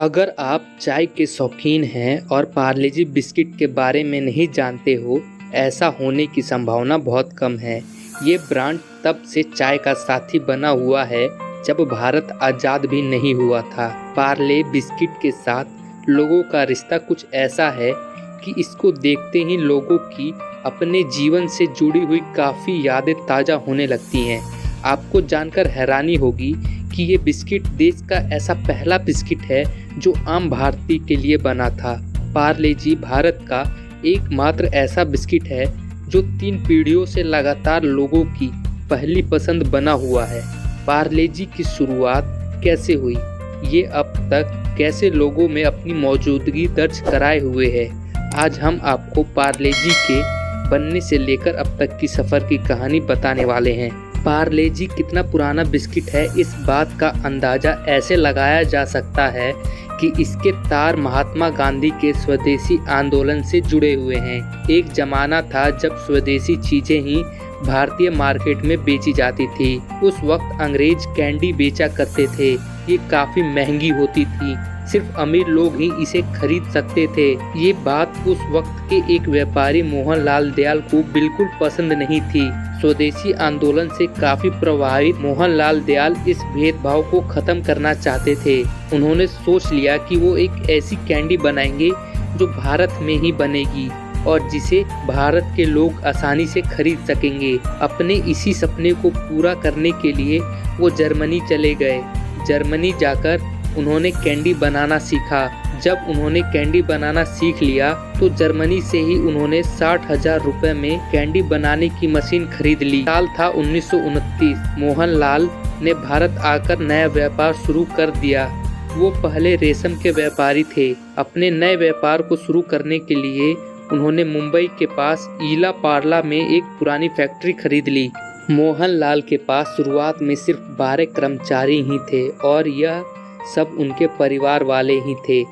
अगर आप चाय के शौकीन हैं और पार्ले-जी बिस्किट के बारे में नहीं जानते हो, ऐसा होने की संभावना बहुत कम है। ये ब्रांड तब से चाय का साथी बना हुआ है जब भारत आज़ाद भी नहीं हुआ था। पार्ले बिस्किट के साथ लोगों का रिश्ता कुछ ऐसा है कि इसको देखते ही लोगों की अपने जीवन से जुड़ी हुई काफ़ी यादें ताज़ा होने लगती हैं। आपको जानकर हैरानी होगी कि ये बिस्किट देश का ऐसा पहला बिस्किट है जो आम भारतीय के लिए बना था। पार्ले-जी भारत का एकमात्र ऐसा बिस्किट है जो 3 पीढ़ियों से लगातार लोगों की पहली पसंद बना हुआ है। पार्ले-जी की शुरुआत कैसे हुई, ये अब तक कैसे लोगों में अपनी मौजूदगी दर्ज कराए हुए है। आज हम आपको पार्ले-जी के बनने से लेकर अब तक की सफ़र की कहानी बताने वाले हैं। पार्ले-जी कितना पुराना बिस्किट है, इस बात का अंदाज़ा ऐसे लगाया जा सकता है कि इसके तार महात्मा गांधी के स्वदेशी आंदोलन से जुड़े हुए हैं। एक ज़माना था जब स्वदेशी चीज़ें ही भारतीय मार्केट में बेची जाती थी। उस वक्त अंग्रेज कैंडी बेचा करते थे। ये काफ़ी महंगी होती थी, सिर्फ अमीर लोग ही इसे खरीद सकते थे। ये बात उस वक्त के एक व्यापारी मोहनलाल दयाल को बिल्कुल पसंद नहीं थी। स्वदेशी आंदोलन से काफी प्रभावित मोहनलाल दयाल इस भेदभाव को खत्म करना चाहते थे। उन्होंने सोच लिया कि वो एक ऐसी कैंडी बनाएंगे जो भारत में ही बनेगी और जिसे भारत के लोग आसानी से खरीद सकेंगे। अपने इसी सपने को पूरा करने के लिए वो जर्मनी चले गए। जर्मनी जाकर उन्होंने कैंडी बनाना सीखा। जब उन्होंने कैंडी बनाना सीख लिया तो जर्मनी से ही उन्होंने 60,000 रुपए में कैंडी बनाने की मशीन खरीद ली। साल था 1929। मोहनलाल ने भारत आकर नया व्यापार शुरू कर दिया। वो पहले रेशम के व्यापारी थे। अपने नए व्यापार को शुरू करने के लिए उन्होंने मुंबई के पास ईला पार्ला में एक पुरानी फैक्ट्री खरीद ली। मोहनलाल के पास शुरुआत में सिर्फ 12 कर्मचारी ही थे और यह सब उनके परिवार वाले ही थे।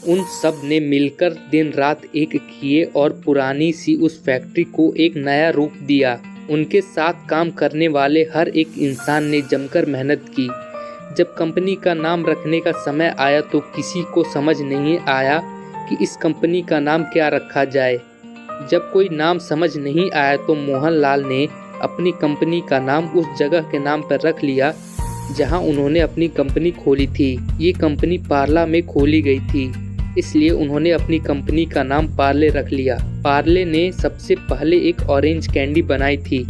उन सब ने मिलकर दिन रात एक किए और पुरानी सी उस फैक्ट्री को एक नया रूप दिया। उनके साथ काम करने वाले हर एक इंसान ने जमकर मेहनत की। जब कंपनी का नाम रखने का समय आया तो किसी को समझ नहीं आया कि इस कंपनी का नाम क्या रखा जाए। जब कोई नाम समझ नहीं आया तो मोहनलाल ने अपनी कंपनी का नाम उस जगह के नाम पर रख लिया जहां उन्होंने अपनी कंपनी खोली थी। ये कंपनी पार्ला में खोली गई थी, इसलिए उन्होंने अपनी कंपनी का नाम पार्ले रख लिया। पार्ले ने सबसे पहले एक ऑरेंज कैंडी बनाई थी।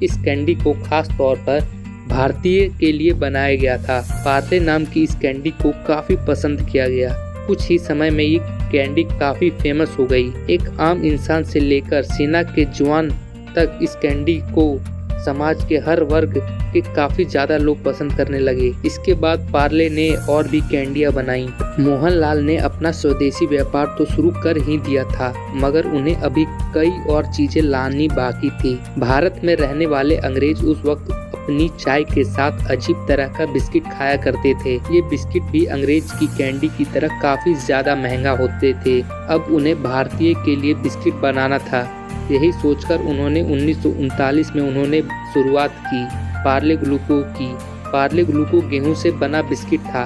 इस कैंडी को खास तौर पर भारतीय के लिए बनाया गया था। पार्ले नाम की इस कैंडी को काफ़ी पसंद किया गया। कुछ ही समय में ये कैंडी काफ़ी फेमस हो गई। एक आम इंसान से लेकर सेना के जवान तक इस कैंडी को समाज के हर वर्ग के काफ़ी ज़्यादा लोग पसंद करने लगे। इसके बाद पार्ले ने और भी कैंडियाँ बनाई। मोहनलाल ने अपना स्वदेशी व्यापार तो शुरू कर ही दिया था, मगर उन्हें अभी कई और चीज़ें लानी बाकी थी। भारत में रहने वाले अंग्रेज उस वक्त अपनी चाय के साथ अजीब तरह का बिस्किट खाया करते थे। ये बिस्किट भी अंग्रेज की कैंडी की तरह काफ़ी ज़्यादा महंगा होते थे। अब उन्हें भारतीय के लिए बिस्किट बनाना था। यही सोचकर उन्होंने 1939 में उन्होंने शुरुआत की पार्ले ग्लूको की। पार्ले ग्लूको गेहूं से बना बिस्किट था।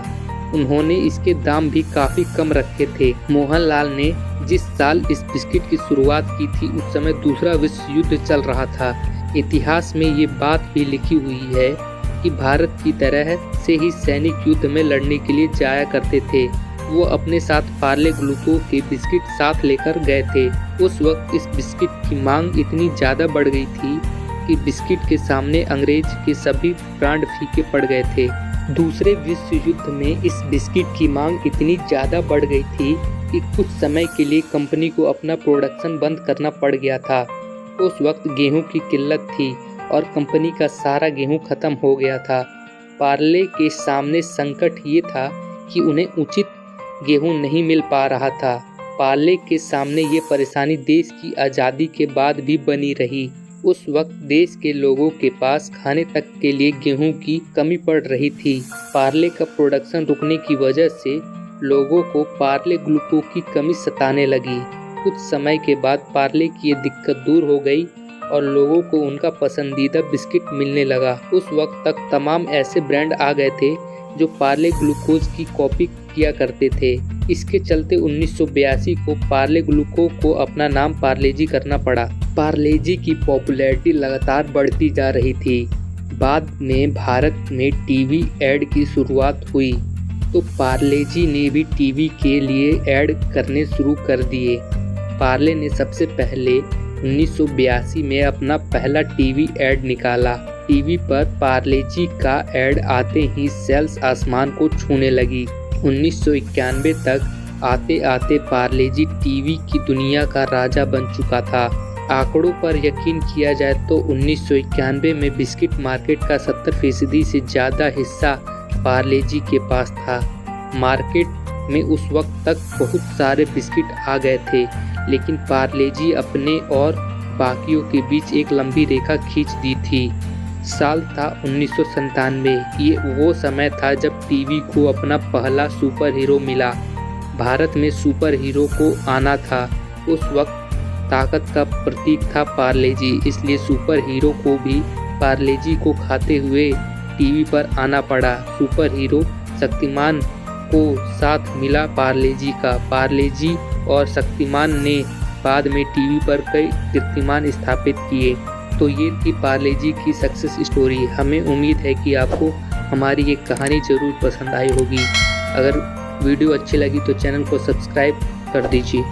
उन्होंने इसके दाम भी काफ़ी कम रखे थे। मोहनलाल ने जिस साल इस बिस्किट की शुरुआत की थी उस समय दूसरा विश्व युद्ध चल रहा था। इतिहास में ये बात भी लिखी हुई है कि भारत की तरह से ही सैनिक युद्ध में लड़ने के लिए जाया करते थे। वो अपने साथ पार्ले ग्लूको के बिस्किट साथ लेकर गए थे। उस वक्त इस बिस्किट की मांग इतनी ज़्यादा बढ़ गई थी कि बिस्किट के सामने अंग्रेज के सभी ब्रांड फीके पड़ गए थे। दूसरे विश्व युद्ध में इस बिस्किट की मांग इतनी ज़्यादा बढ़ गई थी कि कुछ समय के लिए कंपनी को अपना प्रोडक्शन बंद करना पड़ गया था। उस वक्त गेहूं की किल्लत थी और कंपनी का सारा गेहूं खत्म हो गया था। पार्ले के सामने संकट ये था कि उन्हें उचित गेहूं नहीं मिल पा रहा था। पार्ले के सामने ये परेशानी देश की आज़ादी के बाद भी बनी रही। उस वक्त देश के लोगों के पास खाने तक के लिए गेहूं की कमी पड़ रही थी। पार्ले का प्रोडक्शन रुकने की वजह से लोगों को पार्ले ग्लूको की कमी सताने लगी। कुछ समय के बाद पार्ले की ये दिक्कत दूर हो गई और लोगों को उनका पसंदीदा बिस्किट मिलने लगा। उस वक्त तक तमाम ऐसे ब्रांड आ गए थे जो पार्ले ग्लूकोज की कॉपी किया करते थे। इसके चलते 1982 को पार्ले ग्लूको को अपना नाम पार्ले-जी करना पड़ा। पार्ले-जी की पॉपुलैरिटी लगातार बढ़ती जा रही थी। बाद में भारत में टीवी ऐड की शुरुआत हुई तो पार्ले-जी ने भी टीवी के लिए ऐड करने शुरू कर दिए। पार्ले ने सबसे पहले 1982 में अपना पहला टीवी ऐड निकाला। टीवी पर पार्ले-जी का ऐड आते ही सेल्स आसमान को छूने लगी। 1991 तक आते आते पार्ले-जी टीवी की दुनिया का राजा बन चुका था। आंकड़ों पर यकीन किया जाए तो 1991 में बिस्किट मार्केट का 70% से ज़्यादा हिस्सा पार्ले-जी के पास था। मार्केट में उस वक्त तक बहुत सारे बिस्किट आ गए थे, लेकिन पार्ले-जी अपने और बाकियों के बीच एक लंबी रेखा खींच दी थी। साल था 1997। ये वो समय था जब टीवी को अपना पहला सुपर हीरो मिला। भारत में सुपर हीरो को आना था। उस वक्त ताकत का प्रतीक था पार्ले-जी, इसलिए सुपर हीरो को भी पार्ले-जी को खाते हुए टीवी पर आना पड़ा। सुपर हीरो शक्तिमान को साथ मिला पार्ले-जी का। पार्ले-जी और शक्तिमान ने बाद में टीवी पर कई कीर्तिमान स्थापित किए। तो ये थी पार्ले-जी की सक्सेस स्टोरी। हमें उम्मीद है कि आपको हमारी ये कहानी ज़रूर पसंद आई होगी। अगर वीडियो अच्छी लगी तो चैनल को सब्सक्राइब कर दीजिए।